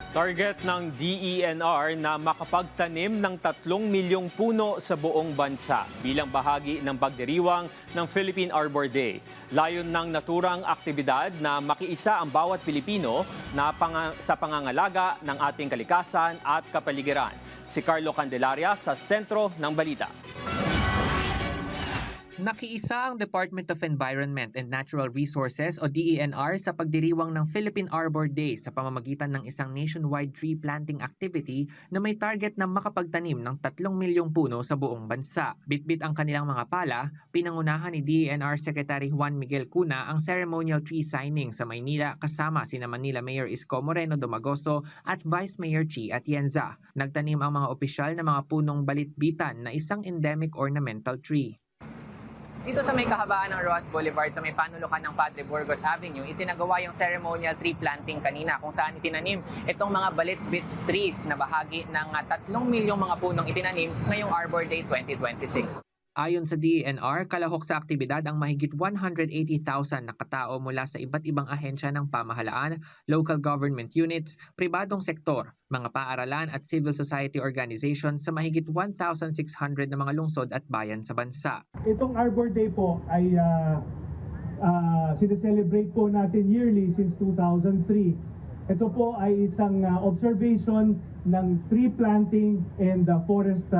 Target ng DENR na makapagtanim ng 3 milyong puno sa buong bansa bilang bahagi ng pagdiriwang ng Philippine Arbor Day. Layon ng naturang aktibidad na makiisa ang bawat Pilipino sa pangangalaga ng ating kalikasan at kapaligiran. Si Carlo Candelaria sa sentro ng balita. Nakiisa ang Department of Environment and Natural Resources o DENR sa pagdiriwang ng Philippine Arbor Day sa pamamagitan ng isang nationwide tree planting activity na may target na makapagtanim ng 3 milyong puno sa buong bansa. Bitbit ang kanilang mga pala, pinangunahan ni DENR Secretary Juan Miguel Cuna ang ceremonial tree signing sa Maynila kasama sina Manila Mayor Isko Moreno Domagoso at Vice Mayor Chi Atienza. Nagtanim ang mga opisyal na mga punong balitbitan na isang endemic ornamental tree. Dito sa may kahabaan ng Roas Boulevard sa may panulukan ng Padre Burgos Avenue, isinagawa yung ceremonial tree planting kanina kung saan itinanim itong mga balitbit trees na bahagi ng 3 milyong mga punong itinanim ngayong Arbor Day 2026. Ayon sa DENR, kalahok sa aktibidad ang mahigit 180,000 na katao mula sa iba't ibang ahensya ng pamahalaan, local government units, pribadong sektor, mga paaralan at civil society organizations sa mahigit 1,600 na mga lungsod at bayan sa bansa. Itong Arbor Day po ay sineselebrate po natin yearly since 2003. Ito po ay isang observation ng tree planting and forest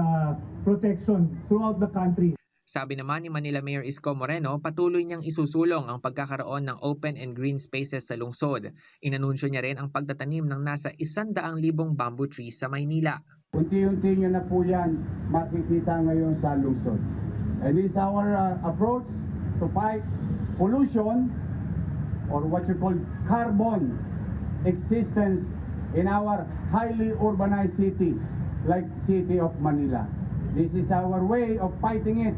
protection throughout the country. Sabi naman ni Manila Mayor Isko Moreno, patuloy niyang isusulong ang pagkakaroon ng open and green spaces sa lungsod. Inanunsyo niya rin ang pagtatanim ng nasa 100,000 bamboo trees sa Maynila. Unti-unti niyo na po yan makikita ngayon sa lungsod. And this is our approach to fight pollution or what you call carbon existence in our highly urbanized city like City of Manila. This is our way of fighting it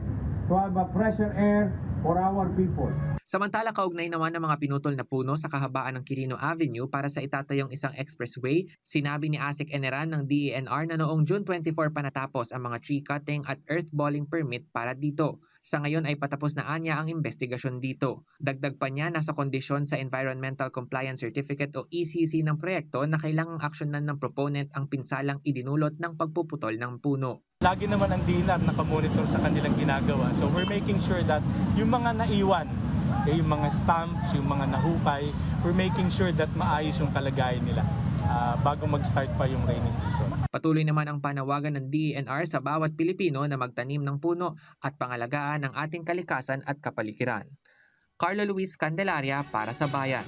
to have a fresher air for our people. Samantala, kaugnay naman ng mga pinutol na puno sa kahabaan ng Quirino Avenue para sa itatayong isang expressway, sinabi ni Asik Eneran ng DENR na noong June 24 pa natapos ang mga tree cutting at earthballing permit para dito. Sa ngayon ay patapos na anya ang investigasyon dito. Dagdag pa niya nasa kondisyon sa Environmental Compliance Certificate o ECC ng proyekto na kailangang aksyonan ng proponent ang pinsalang idinulot ng pagpuputol ng puno. Lagi naman ang DENR nakamonitor sa kanilang ginagawa. So we're making sure that yung mga naiwan, yung mga stumps, yung mga nahukay, we're making sure that maayos yung kalagayan nila bago mag-start pa yung rainy season. Patuloy naman ang panawagan ng DENR sa bawat Pilipino na magtanim ng puno at pangalagaan ang ating kalikasan at kapaligiran. Carlo Luis Candelaria para sa Bayan.